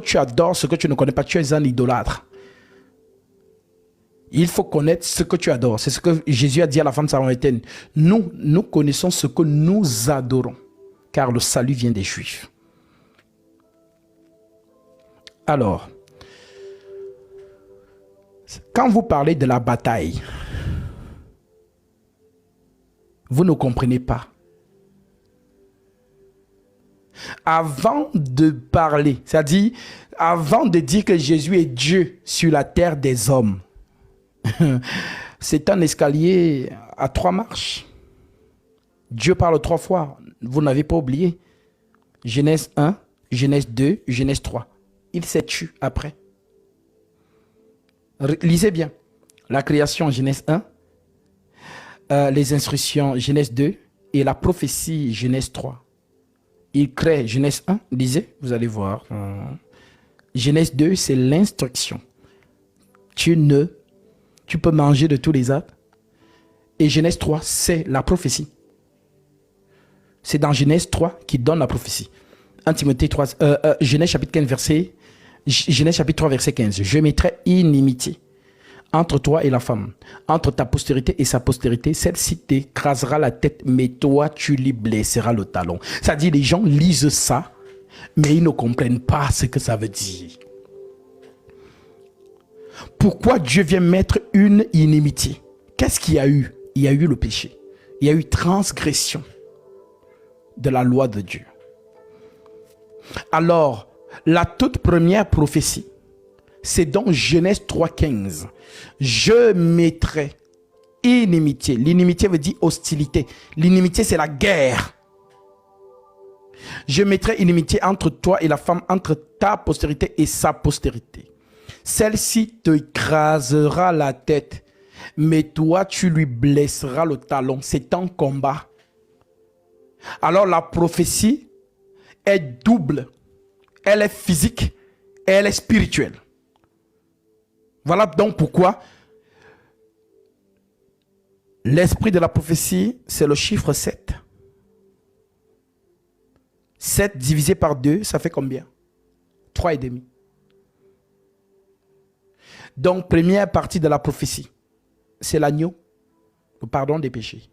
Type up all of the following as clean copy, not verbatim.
tu adores ce que tu ne connais pas, tu es un idolâtre. Il faut connaître ce que tu adores. C'est ce que Jésus a dit à la femme samaritaine. Nous connaissons ce que nous adorons, car le salut vient des Juifs. Alors, quand vous parlez de la bataille, vous ne comprenez pas. Avant de parler, c'est-à-dire avant de dire que Jésus est Dieu sur la terre des hommes, c'est un escalier à 3 marches. Dieu parle 3 fois. Vous n'avez pas oublié. Genèse 1, Genèse 2, Genèse 3. Il s'est tué après. Lisez bien. La création, Genèse 1. Les instructions, Genèse 2. Et la prophétie, Genèse 3. Il crée, Genèse 1. Lisez, vous allez voir. Genèse 2, c'est l'instruction. Tu peux manger de tous les arbres. Et Genèse 3, c'est la prophétie. C'est dans Genèse 3 qui donne la prophétie. 1 Timothée 3, Genèse chapitre 15, Genèse chapitre 3, verset 15. Je mettrai inimitié entre toi et la femme, entre ta postérité et sa postérité. Celle-ci t'écrasera la tête, mais toi, tu lui blesseras le talon. C'est-à-dire, les gens lisent ça, mais ils ne comprennent pas ce que ça veut dire. Pourquoi Dieu vient mettre une inimitié? Qu'est-ce qu'il y a eu? Il y a eu le péché. Il y a eu transgression de la loi de Dieu. Alors, la toute première prophétie, c'est dans Genèse 3,15. Je mettrai inimitié. L'inimitié veut dire hostilité. L'inimitié, c'est la guerre. Je mettrai inimitié entre toi et la femme, entre ta postérité et sa postérité. Celle-ci te écrasera la tête, mais toi, tu lui blesseras le talon. C'est un combat. Alors, la prophétie est double. Elle est physique et elle est spirituelle. Voilà donc pourquoi l'esprit de la prophétie, c'est le chiffre 7. 7 divisé par 2, ça fait combien? 3,5. Donc, première partie de la prophétie, c'est l'agneau, le pardon des péchés.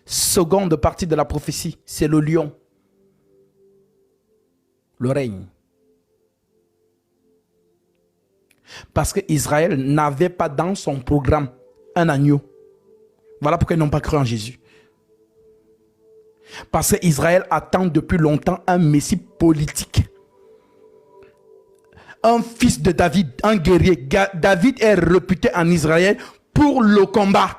Seconde partie de la prophétie, c'est le lion, le règne. Parce qu'Israël n'avait pas dans son programme un agneau. Voilà pourquoi ils n'ont pas cru en Jésus. Parce qu'Israël attend depuis longtemps un messie politique. Un fils de David, un guerrier. David est réputé en Israël pour le combat.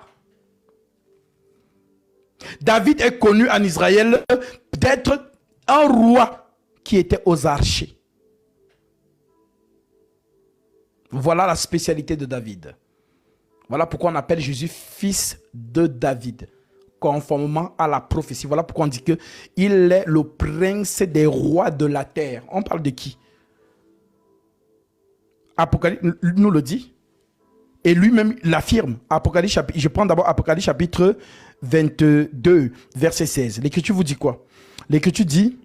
David est connu en Israël d'être un roi qui était aux archers. Voilà la spécialité de David. Voilà pourquoi on appelle Jésus fils de David, conformément à la prophétie. Voilà pourquoi on dit qu'il est le prince des rois de la terre. On parle de qui? Apocalypse nous le dit. Et lui-même l'affirme. Je prends d'abord Apocalypse chapitre 22, verset 16. L'Écriture vous dit quoi? L'Écriture dit,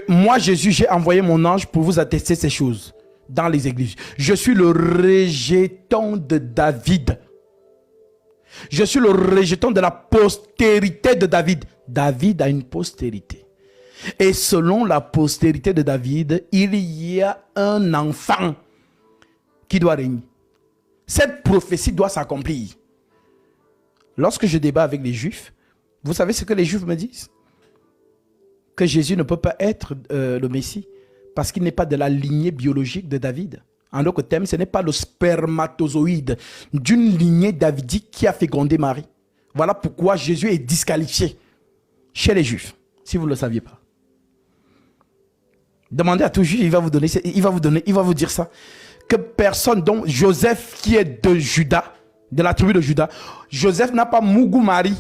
moi Jésus, j'ai envoyé mon ange pour vous attester ces choses dans les églises. Je suis le rejeton de David. Je suis le rejeton de la postérité de David. David a une postérité. Et selon la postérité de David, il y a un enfant qui doit régner. Cette prophétie doit s'accomplir. Lorsque je débat avec les Juifs, vous savez ce que les Juifs me disent? Que Jésus ne peut pas être le Messie parce qu'il n'est pas de la lignée biologique de David. En d'autres termes, ce n'est pas le spermatozoïde d'une lignée davidique qui a fécondé Marie. Voilà pourquoi Jésus est disqualifié chez les Juifs, si vous ne le saviez pas. Demandez à tout juif, il va vous dire ça. Que personne, dont Joseph qui est de Juda, de la tribu de Juda, Joseph n'a pas Mougou Marie.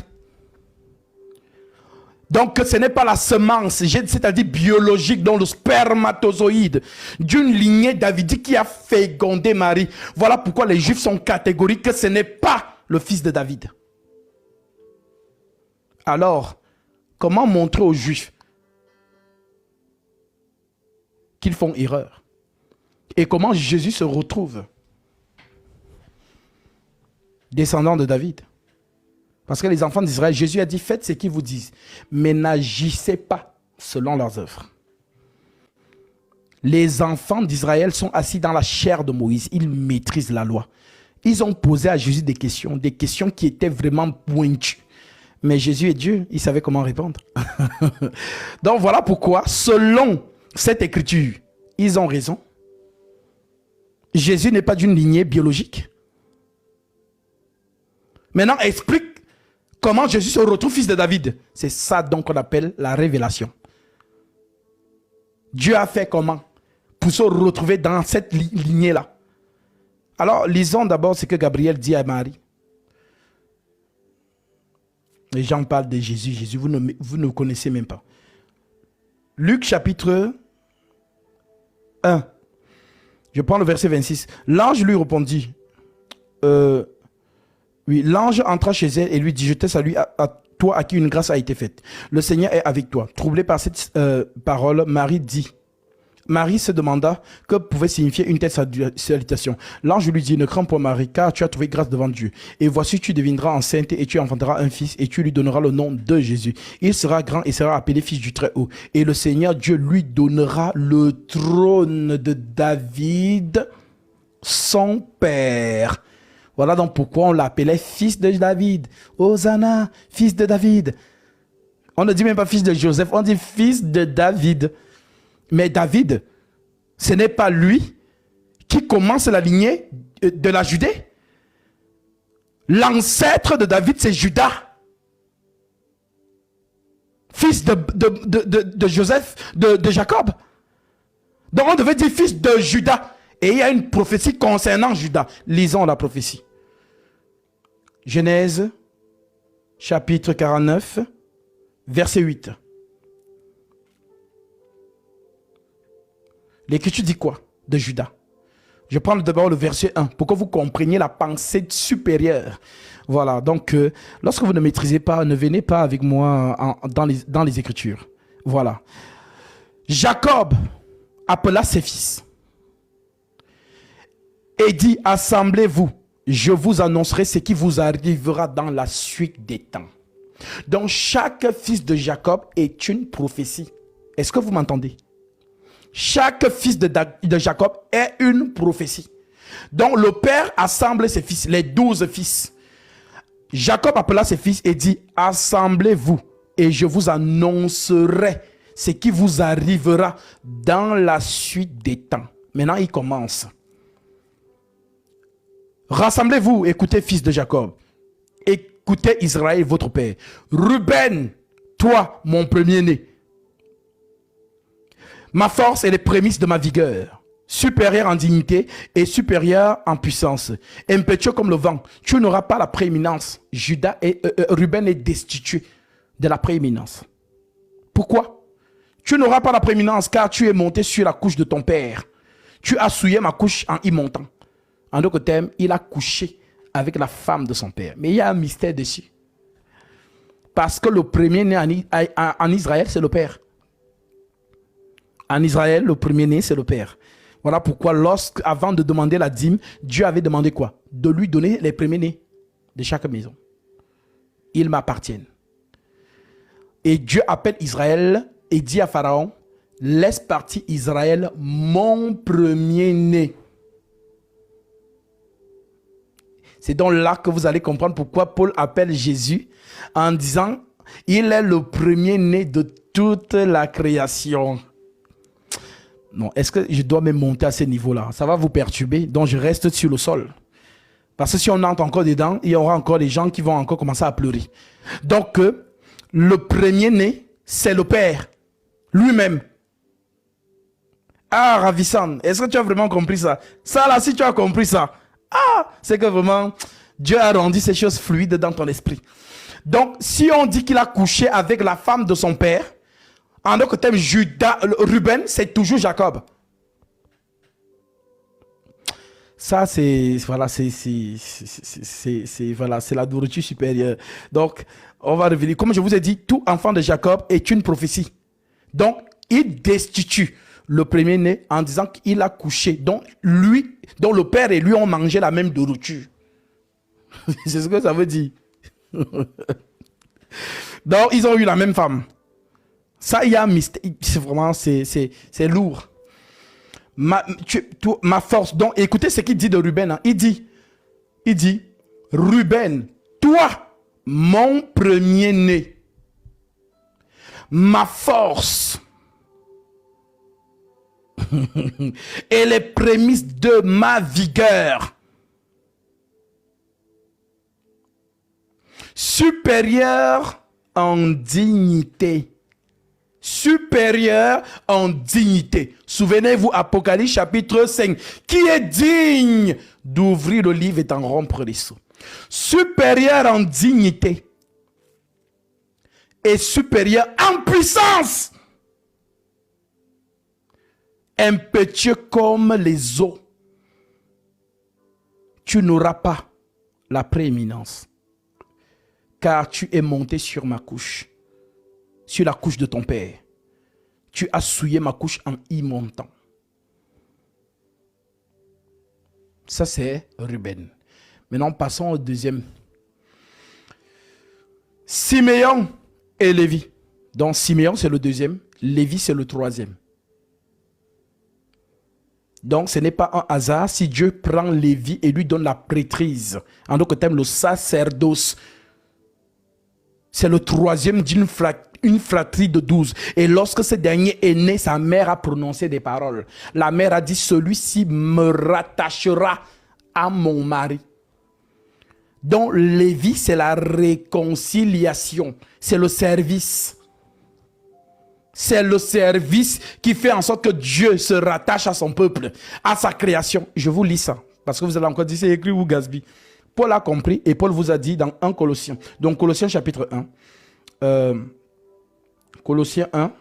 Donc ce n'est pas la semence, c'est-à-dire biologique, dans le spermatozoïde d'une lignée davidique qui a fécondé Marie. Voilà pourquoi les Juifs sont catégoriques que ce n'est pas le fils de David. Alors, comment montrer aux Juifs qu'ils font erreur. Et comment Jésus se retrouve descendant de David. Parce que les enfants d'Israël, Jésus a dit, faites ce qu'ils vous disent, mais n'agissez pas selon leurs œuvres. Les enfants d'Israël sont assis dans la chair de Moïse. Ils maîtrisent la loi. Ils ont posé à Jésus des questions qui étaient vraiment pointues. Mais Jésus est Dieu, il savait comment répondre. Donc voilà pourquoi, selon cette écriture, ils ont raison. Jésus n'est pas d'une lignée biologique. Maintenant, explique comment Jésus se retrouve fils de David. C'est ça donc qu'on appelle la révélation. Dieu a fait comment pour se retrouver dans cette lignée-là? Alors, lisons d'abord ce que Gabriel dit à Marie. Les gens parlent de Jésus. Jésus, vous ne connaissez même pas. Luc chapitre 1. Je prends le verset 26. L'ange lui répondit. Oui, l'ange entra chez elle et lui dit, je te salue à toi à qui une grâce a été faite. Le Seigneur est avec toi. Troublée par cette parole, Marie se demanda que pouvait signifier une telle salutation. L'ange lui dit, ne crains pas Marie, car tu as trouvé grâce devant Dieu. Et voici, tu deviendras enceinte et tu enfanteras un fils et tu lui donneras le nom de Jésus. Il sera grand et sera appelé fils du Très-Haut. Et le Seigneur Dieu lui donnera le trône de David, son père. Voilà donc pourquoi on l'appelait fils de David. Hosanna, fils de David. On ne dit même pas fils de Joseph, on dit fils de David. Mais David, ce n'est pas lui qui commence la lignée de la Judée. L'ancêtre de David, c'est Judas. Fils de Joseph, de Jacob. Donc on devait dire fils de Judas. Et il y a une prophétie concernant Judas. Lisons la prophétie. Genèse, chapitre 49, verset 8. L'écriture dit quoi de Judas? Je prends d'abord le verset 1 pour que vous compreniez la pensée supérieure. Voilà, donc lorsque vous ne maîtrisez pas, ne venez pas avec moi dans les Écritures. Voilà. Jacob appela ses fils et dit, assemblez-vous, je vous annoncerai ce qui vous arrivera dans la suite des temps. Donc chaque fils de Jacob est une prophétie. Est-ce que vous m'entendez? Chaque fils de Jacob est une prophétie. Donc le père assemble ses fils, les 12 fils. Jacob appela ses fils et dit, assemblez-vous et je vous annoncerai ce qui vous arrivera dans la suite des temps. Maintenant il commence. Rassemblez-vous, écoutez fils de Jacob. Écoutez Israël, votre père. Ruben, toi, mon premier-né. Ma force est les prémices de ma vigueur. Supérieur en dignité et supérieur en puissance. Impétueux comme le vent. Tu n'auras pas la prééminence. Ruben est destitué de la prééminence. Pourquoi? Tu n'auras pas la prééminence car tu es monté sur la couche de ton père. Tu as souillé ma couche en y montant. En d'autres termes, il a couché avec la femme de son père. Mais il y a un mystère dessus. Parce que le premier-né en Israël, c'est le père. En Israël, le premier-né, c'est le père. Voilà pourquoi, avant de demander la dîme, Dieu avait demandé quoi? De lui donner les premiers-nés de chaque maison. Ils m'appartiennent. Et Dieu appelle Israël et dit à Pharaon, laisse partir Israël, mon premier-né. C'est donc là que vous allez comprendre pourquoi Paul appelle Jésus en disant, il est le premier-né de toute la création. Non, est-ce que je dois me monter à ce niveau-là? Ça va vous perturber, donc je reste sur le sol. Parce que si on entre encore dedans, il y aura encore des gens qui vont encore commencer à pleurer. Donc, le premier-né, c'est le Père, lui-même. Ah, ravissant. Est-ce que tu as vraiment compris ça? Ça là, si tu as compris ça, c'est que vraiment, Dieu a rendu ces choses fluides dans ton esprit. Donc, si on dit qu'il a couché avec la femme de son père, en d'autres termes, Ruben, c'est toujours Jacob. Ça, c'est voilà, voilà, c'est la nourriture supérieure. Donc, on va revenir. Comme je vous ai dit, tout enfant de Jacob est une prophétie. Donc, il destitue. le premier-né en disant qu'il a couché. Donc le père et lui ont mangé la même nourriture. C'est ce que ça veut dire. Donc, ils ont eu la même femme. Ça, il y a un mystère. C'est vraiment, c'est lourd. Ma force. Donc, écoutez ce qu'il dit de Ruben. Hein. Il dit, Ruben, toi, mon premier-né, ma force et les prémices de ma vigueur, supérieur en dignité. Supérieur en dignité. Souvenez-vous, Apocalypse chapitre 5. Qui est digne d'ouvrir le livre et d'en rompre les sceaux? Supérieur en dignité et supérieur en puissance. Impétueux comme les eaux. Tu n'auras pas la prééminence, car tu es monté sur ma couche, sur la couche de ton père. Tu as souillé ma couche en y montant. Ça, c'est Ruben. Maintenant, passons au deuxième. Siméon et Lévi. Donc, Siméon, c'est le deuxième. Lévi, c'est le troisième. Donc, ce n'est pas un hasard si Dieu prend Lévi et lui donne la prêtrise. En d'autres termes, le sacerdoce. C'est le troisième d'une fratrie de 12. Et lorsque ce dernier est né, sa mère a prononcé des paroles. La mère a dit, celui-ci me rattachera à mon mari. Donc, Lévi, c'est la réconciliation. C'est le service. C'est le service qui fait en sorte que Dieu se rattache à son peuple, à sa création. Je vous lis ça, parce que vous allez encore dire, c'est écrit ou Gatsby. Paul a compris et Paul vous a dit dans 1 Colossiens. Donc Colossiens chapitre 1. Colossiens 1.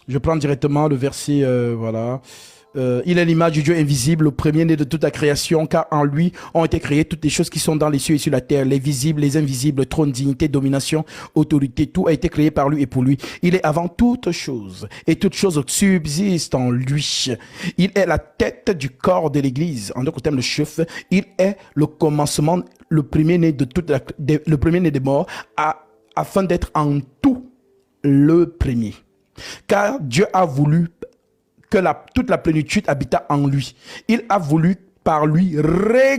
Je prends directement le verset, voilà. Il est l'image du Dieu invisible, le premier-né de toute la création, car en lui ont été créées toutes les choses qui sont dans les cieux et sur la terre, les visibles, les invisibles, trône, dignité, domination, autorité, tout a été créé par lui et pour lui. Il est avant toutes choses, et toutes choses subsistent en lui. Il est la tête du corps de l'Église, en d'autres termes le chef. Il est le commencement, le premier-né de le premier-né des morts, afin d'être en tout le premier. Car Dieu a voulu que toute la plénitude habita en lui. Il a voulu par lui réconcilier,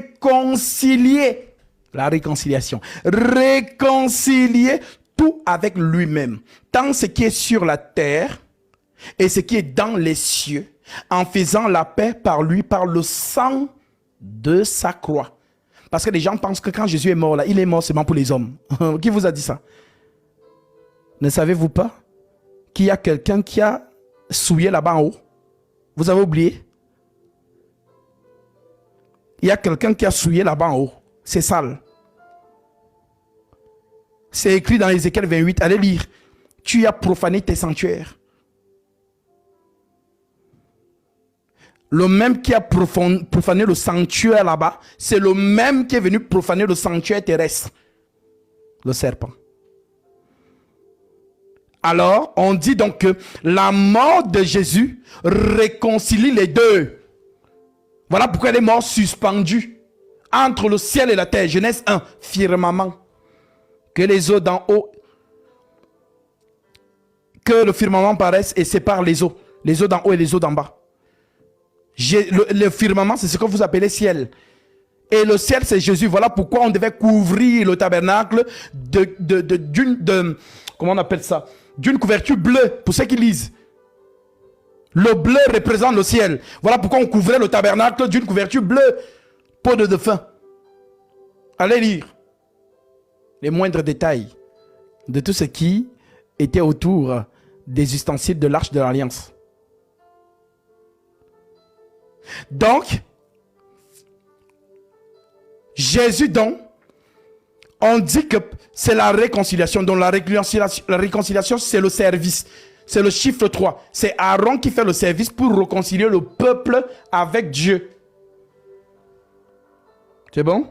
la réconciliation, réconcilier tout avec lui-même, tant ce qui est sur la terre et ce qui est dans les cieux, en faisant la paix par lui, par le sang de sa croix. Parce que les gens pensent que quand Jésus est mort là, il est mort seulement pour les hommes. Qui vous a dit ça? Ne savez-vous pas qu'il y a quelqu'un qui a souillé là-bas en haut? Vous avez oublié? Il y a quelqu'un qui a souillé là-bas en haut. C'est sale. C'est écrit dans Ézéchiel 28. Allez lire. Tu as profané tes sanctuaires. Le même qui a profané le sanctuaire là-bas, c'est le même qui est venu profaner le sanctuaire terrestre. Le serpent. Alors, on dit donc que la mort de Jésus réconcilie les deux. Voilà pourquoi elle est morte suspendue entre le ciel et la terre. Genèse 1, firmament. Que les eaux d'en haut, que le firmament paraisse et sépare les eaux d'en haut et les eaux d'en bas. Le firmament, c'est ce que vous appelez ciel. Et le ciel, c'est Jésus. Voilà pourquoi on devait couvrir le tabernacle comment on appelle ça? D'une couverture bleue, pour ceux qui lisent. Le bleu représente le ciel. Voilà pourquoi on couvrait le tabernacle d'une couverture bleue. Peau de dauphin. Allez lire les moindres détails de tout ce qui était autour des ustensiles de l'arche de l'Alliance. Donc, Jésus donc, on dit que c'est la réconciliation. Donc la réconciliation, c'est le service. C'est le chiffre 3. C'est Aaron qui fait le service pour réconcilier le peuple avec Dieu. C'est bon?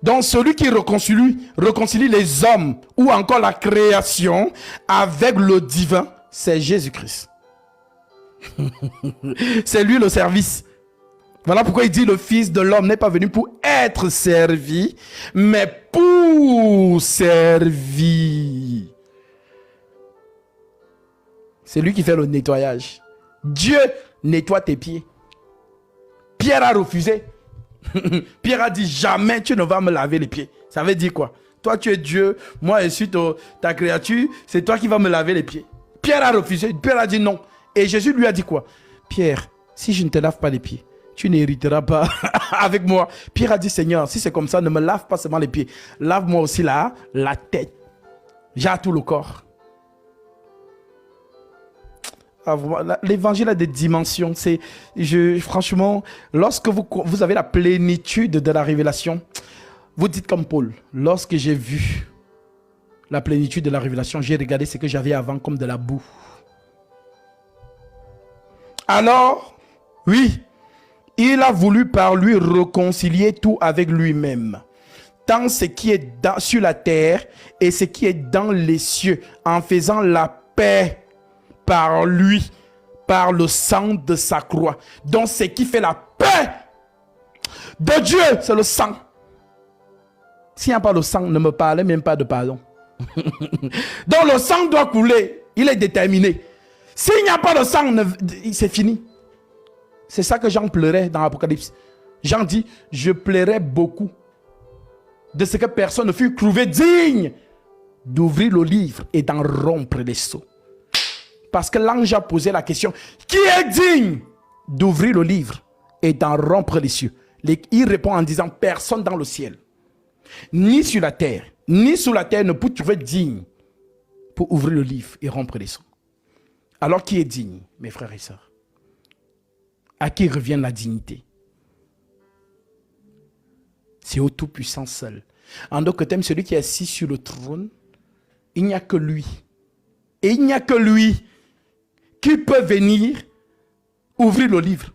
Donc celui qui réconcilie les hommes ou encore la création avec le divin, c'est Jésus-Christ. C'est lui le service. Voilà pourquoi il dit le Fils de l'homme n'est pas venu pour être servi, mais pour servir. C'est lui qui fait le nettoyage. Dieu nettoie tes pieds. Pierre a refusé. Pierre a dit jamais tu ne vas me laver les pieds. Ça veut dire quoi? Toi tu es Dieu, moi je suis ta créature, c'est toi qui vas me laver les pieds. Pierre a refusé. Pierre a dit non. Et Jésus lui a dit quoi? Pierre, si je ne te lave pas les pieds, tu n'hériteras pas avec moi. Pierre a dit, Seigneur, si c'est comme ça, ne me lave pas seulement les pieds. Lave-moi aussi la tête. J'ai tout le corps. Ah, l'évangile a des dimensions. Franchement, lorsque vous avez la plénitude de la révélation, vous dites comme Paul, lorsque j'ai vu la plénitude de la révélation, j'ai regardé ce que j'avais avant comme de la boue. Alors, oui, il a voulu par lui réconcilier tout avec lui-même, tant ce qui est sur la terre et ce qui est dans les cieux, en faisant la paix par lui, par le sang de sa croix. Donc ce qui fait la paix de Dieu, c'est le sang. S'il n'y a pas le sang, ne me parlez même pas de pardon. Donc le sang doit couler, il est déterminé. S'il n'y a pas de sang, c'est fini. C'est ça que Jean pleurait dans l'Apocalypse. Jean dit, je pleurais beaucoup de ce que personne ne fut trouvé digne d'ouvrir le livre et d'en rompre les sceaux. Parce que l'ange a posé la question, qui est digne d'ouvrir le livre et d'en rompre les cieux? Il répond en disant, personne dans le ciel, ni sur la terre, ni sous la terre ne peut trouver digne pour ouvrir le livre et rompre les sceaux. Alors qui est digne, mes frères et sœurs? À qui revient la dignité? C'est au Tout-Puissant seul. En d'autres termes, celui qui est assis sur le trône, il n'y a que lui. Et il n'y a que lui qui peut venir ouvrir le livre.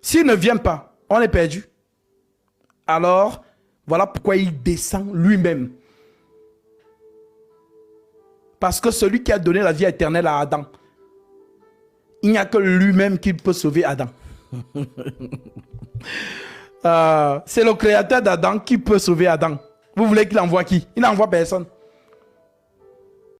S'il ne vient pas, on est perdu. Alors, voilà pourquoi il descend lui-même. Parce que celui qui a donné la vie éternelle à Adam, il n'y a que lui-même qui peut sauver Adam. C'est le créateur d'Adam qui peut sauver Adam. Vous voulez qu'il envoie qui? Il n'envoie personne.